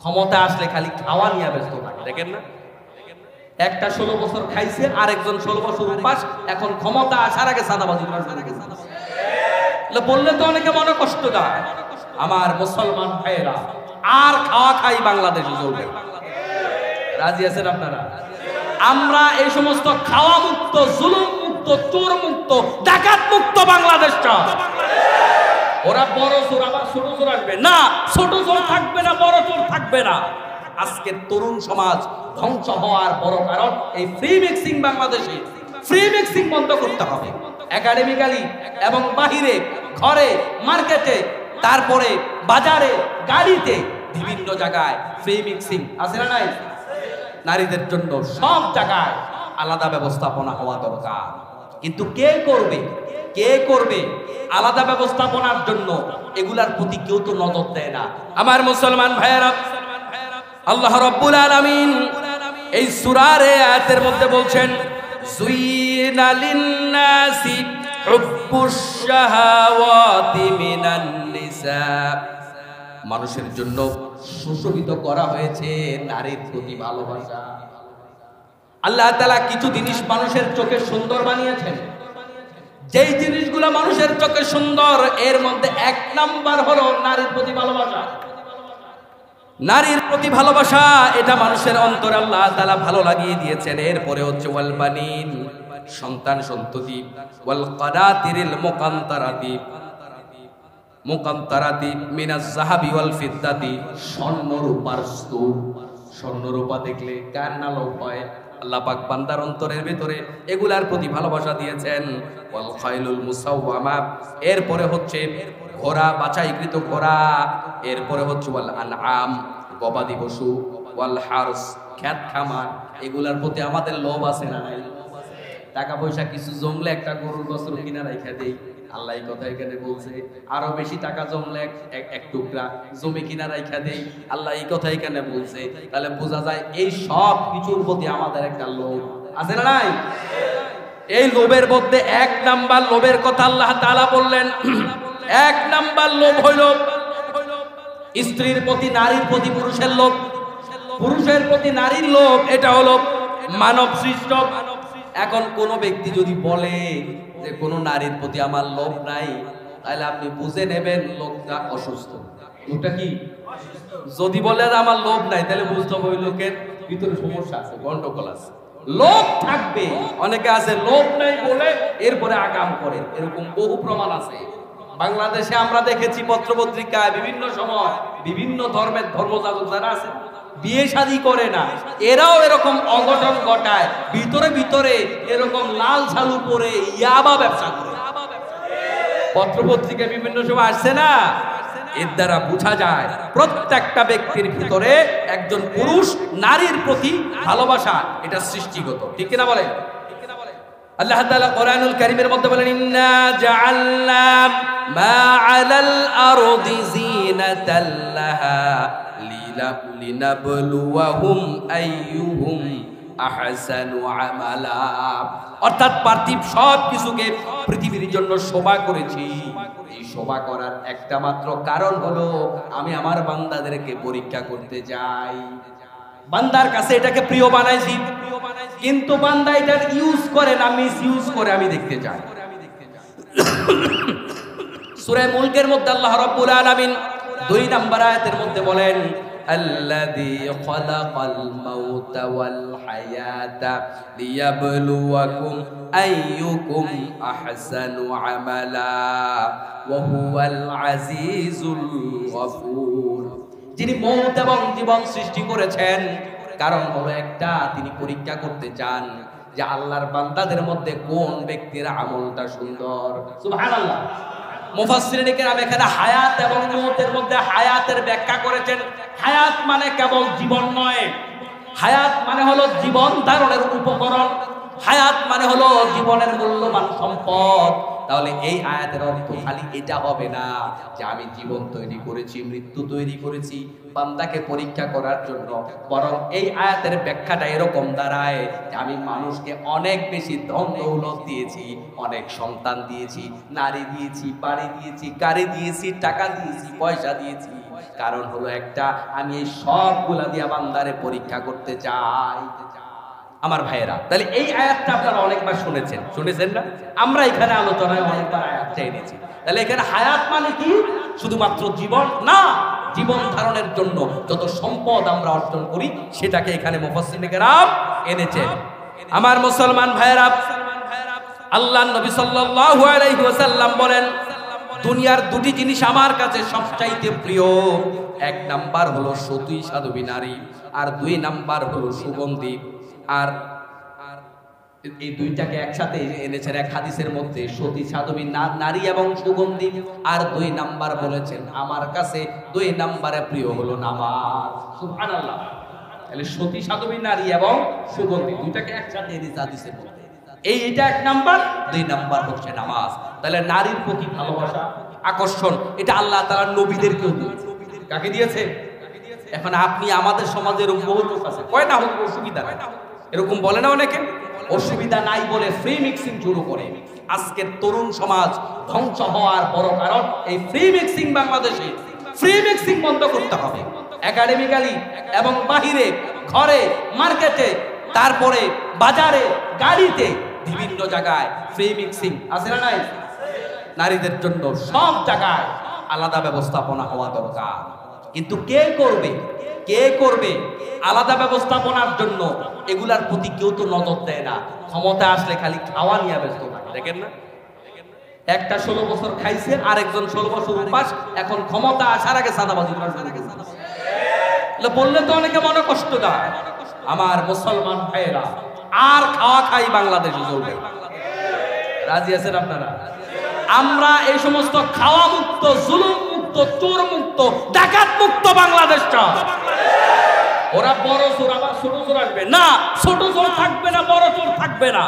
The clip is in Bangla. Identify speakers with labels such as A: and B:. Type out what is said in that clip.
A: ক্ষমতা আসলে খালি খাওয়া নিয়ে ব্যস্ত থাকে, দেখেন না? একটা 16 বছর খাইছে, আরেকজন 16 বছর উপাস, এখন ক্ষমতা আসার আগে সাদাবাজি করা শুরু করেছে। বললে তো অনেকে মনে কষ্ট দেয়। আমার মুসলমান ভাইয়েরা, আর খাওয়া খাই বাংলাদেশে চলবে? রাজি আছেন আপনারা? আমরা এই সমস্ত খাওয়া মুক্ত, জুলুম মুক্ত, চোর মুক্ত, ডাকাত মুক্ত বাংলাদেশ চাই। ওরা বড় চোর আবার ছোট চোর আসবে না, ছোট চোর থাকবে না, বড় চোর থাকবে না। আজকের তরুণ সমাজ ধ্বংস হওয়ার বড় কারণ এই ফ্রি মিক্সিং। বাংলাদেশে ফ্রি মিক্সিং বন্ধ করতে হবে, একাডেমিক্যালি এবং বাহিরে, ঘরে, মার্কেটে, তারপরে বাজারে, গাড়িতে, বিভিন্ন জায়গায় ফ্রি মিক্সিং আছে না নাই? নারীদের জন্য সব জায়গায় আলাদা ব্যবস্থাপনা হওয়া দরকার। কিন্তু কে করবে? কে করবে আলাদা ব্যবস্থাপনার জন্য? এগুলার প্রতি কেউ তো নজর দেয় না। আমার মুসলমান ভাইয়েরা, আল্লাহ রাব্বুল আলামিন এই সূরার আয়াতের মধ্যে বলছেন, যুইনা লিন-নাসি হুব্বুশ শাহাওয়াতি মিনান নিসা। মানুষের জন্য সুশোভিত করা হয়েছে নারীর প্রতি ভালোবাসা। আল্লাহ তাআলা কিছু জিনিস মানুষের চোখে সুন্দর বানিয়েছেন। যেই জিনিসগুলো মানুষের চোখে সুন্দর, এর মধ্যে এক নাম্বার হলো নারীর প্রতি ভালোবাসা। নারীর প্রতি ভালোবাসা, এটা মানুষের অন্তরে আল্লাহ তাআলা ভালো লাগিয়ে দিয়েছেন। এরপরে হচ্ছে ওয়াল বানিন, সন্তান সন্ততি, ওয়াল কানাতিরিল মুকান্তারাতি মিনাজ যাহাবি ওয়াল ফিদ্দাতি, স্বর্ণ রূপার স্তূপ। স্বর্ণ রূপা দেখলে কার না লোভ হয়? আল্লাহ পাক বান্দার অন্তরের ভিতরে এগুলার প্রতি ভালোবাসা দিয়েছেন। ওয়াল খাইলুল মুসাওয়ামা, এরপরে হচ্ছে ঘোড়া, বাছাইকৃত ঘোড়া। এরপরে হচ্ছে ওয়াল আনআম, গবাদি পশু। ওয়াল হারস, খেত খামার। এগুলার প্রতি আমাদের লোভ আছে না নাই? টাকা পয়সা কিছু জমলে একটা গরুর গোশত কিনা রাইখা দেই, আল্লাহ এই কথা এখানে বলছে। আরো বেশি টাকা জমলে এক টুকরা জমি কিনা রাইখা দেই, আল্লাহ এই কথা এখানে বলছে। তাহলে বোঝা যায় এই সব কিছুর প্রতি আমাদের একটা লোভ আছে না নাই? এই লোভের মধ্যে এক নাম্বার লোভের কথা আল্লাহ তাআলা বললেন। এক নাম্বার লোভ হইল স্ত্রীর প্রতি, নারীর প্রতি পুরুষের লোভ। পুরুষের প্রতি নারীর লোভ, এটা হলো মানব সৃষ্ট। এখন কোন ব্যক্তি যদি বলে যে কোন নারীর প্রতি আমার লোভ নাই, তাহলে আপনি বুঝে নেবেন লোকটা অসুস্থ। লোকটা কি? যদি বলে আমার লোভ নাই, তাহলে বুঝতে হবে ওই লোকের ভিতরে সমস্যা আছে, গন্ডগোল আছে। লোভ থাকবে, অনেকে আছে লোভ নাই বলে এরপরে আকাম করে, এরকম বহু প্রমাণ আছে। বাংলাদেশে আমরা দেখেছি পত্রপত্রিকায় বিভিন্ন সময় বিভিন্ন ধর্মের ধর্মযাজক যারা আছে, বিয়ে শাদী করে না, এরাও এরকম অঘটন ঘটায়, ভিতরে ভিতরে এরকম লাল ঝালু পরে ইয়াবা ব্যবসা করে। পত্রপত্রিকায় বিভিন্ন সময় আসছে না? এর দ্বারা বোঝা যায় প্রত্যেকটা ব্যক্তির ভিতরে একজন পুরুষ নারীর প্রতি ভালোবাসা, এটা সৃষ্টিগত। ঠিক কিনা বলেন? আল্লাহ তাআলা কোরআনুল কারীমের মধ্যে বলেন, ইন্না জাআলনা মা আলাল আরদি যিনাতাল লাহা লিনাবলুয়াহুম আইয়ুহুম আহসানু আমালা। অর্থাৎ পার্থিব সব কিছুকে পৃথিবীর জন্য শোভা করেছি। এই শোভা করার একটা মাত্র কারণ হলো আমি আমার বান্দাদেরকে পরীক্ষা করতে যাই। বান্দার কাছে এটাকে প্রিয় বানাইছি, কিন্তু বান্দা এটা ইউজ করে না, মিস ইউজ করে, আমি দেখতে চাই। সূরা মুলকের মধ্যে আল্লাহ রাব্বুল আলামিন 2 নম্বর আয়াতের মধ্যে বলেন, আল্লাযী খালাকাল মাউতা ওয়াল হায়াতা লিয়াবলুয়াকুম আইয়ুকুম আহসানু আমালা ওয়া হুয়াল আজিজুল গফুর। যিনি মওত এবং জীবন সৃষ্টি করেছেন, কারণ হলো একটা, তিনি পরীক্ষা করতে চান যে আল্লাহর বান্দাদের মধ্যে কোন ব্যক্তির আমলটা সুন্দর। সুবহানাল্লাহ। মুফাসসিরিনে কেরাম এখানে হায়াত এবং মওতের মধ্যে হায়াতের ব্যাখ্যা করেছেন। হায়াত মানে কেবল জীবন নয়, হায়াত মানে হলো জীবন ধারণের উপকরণ, হায়াত মানে হলো জীবনের মূল্যবান সম্পদ। তাহলে এই আয়াতের অর্থ খালি এটা হবে না যে আমি জীবন তৈরি করেছি, মৃত্যু তৈরি করেছি বান্দাকে পরীক্ষা করার জন্য, বরং এই আয়াতের ব্যাখ্যাটা এরকম দাঁড়ায় যে আমি মানুষকে অনেক বেশি ধন দৌলত দিয়েছি, অনেক সন্তান দিয়েছি, নারী দিয়েছি, বাড়ি দিয়েছি, গাড়ি দিয়েছি, টাকা দিয়েছি, পয়সা দিয়েছি, কারণ হলো একটা, আমি এই সবগুলা দিয়া বান্দারে পরীক্ষা করতে চাই। আমার ভাইয়েরা, তাহলে এই আয়াতটা আপনারা অনেকবার শুনেছেন না? আমরা এখানে আলোচনায় অনেকবার আয়াতটা এনেছি। তাহলে এখানে হায়াত মানে কি? শুধুমাত্র জীবন না, জীবন ধারণের জন্য যত সম্পদ আমরা অর্জন করি সেটাকে এখানে মুফাসসিরিনে কেরাম এনেছেন। আমার মুসলমান ভাইয়েরা, আল্লাহর নবী সাল্লাল্লাহু আলাইহি ওয়াসাল্লাম বলেন, দুনিয়ার দুটি জিনিস আমার কাছে সবচাইতে প্রিয়। এক নাম্বার হলো সতী সাধবী নারী, আর দুই নাম্বার হলো সুগন্ধি। আর এই দুইটাকে একসাথে এনেছেন এক হাদিসের মধ্যে, সতী সাধবী নারী এবং সুগন্ধি। আর দুই নাম্বার বলেছেন, আমার কাছে দুই নাম্বারে প্রিয় হলো নামাজ। সুবহানাল্লাহ। তাহলে সতী সাধবী নারী এবং সুগন্ধি দুইটাকে একসাথে এনেছে হাদিসের মধ্যে। এইটা এক নাম্বার, দুই নাম্বার হচ্ছে নামাজ। তাহলে নারীর প্রতি ভালোবাসা, আকর্ষণ, এটা আল্লাহ তাআলা নবীদেরকেও দিয়েছে। কাকে দিয়েছে? এখন আপনি আমাদের সমাজের বহু লোক আছে, কয় না হোক অসুবিধা নাই, এরকম বলে না অনেকে, অসুবিধা নাই বলে ফ্রি মিক্সিং শুরু করে। আজকের তরুণ সমাজ ধ্বংস হওয়ার বড় কারণ এই ফ্রি মিক্সিং। বাংলাদেশে ফ্রি মিক্সিং বন্ধ করতে হবে, একাডেমিক্যালি এবং বাহিরে, ঘরে, মার্কেটে, তারপরে বাজারে, গাড়িতে, বিভিন্ন জায়গায় ফ্রি মিক্সিং আছে না নাই? নারীদের জন্য সব জায়গায় আলাদা ব্যবস্থাপনা হওয়া দরকার। কিন্তু কে করবে আলাদা ব্যবস্থাপনার জন্য? এগুলার প্রতি কেউ তো নজর দেয় না। ক্ষমতা আসলে খালি খাওয়া নিয়ে ব্যস্ত থাকে, দেখেন না? একটা 16 বছর খাইছে, আরেকজন 16 বছর উপাস, এখন ক্ষমতা আসার আগে চাঁদাবাজি করা শুরু করেছে। বললে তো অনেকে মনে কষ্ট দেয়। আমার মুসলমান ভাইয়েরা, আর খাওয়া খাই বাংলাদেশে চলবে? রাজি আছেন আপনারা? আমরা এই সমস্ত খাওয়া মুক্ত, জুলুম মুক্ত, চোর মুক্ত, ডাকাত মুক্ত বাংলাদেশটা। ওরা বড় চোর, আবার ছোট চোর আসবে না, ছোট চোর থাকবে না, বড় চোর থাকবে না।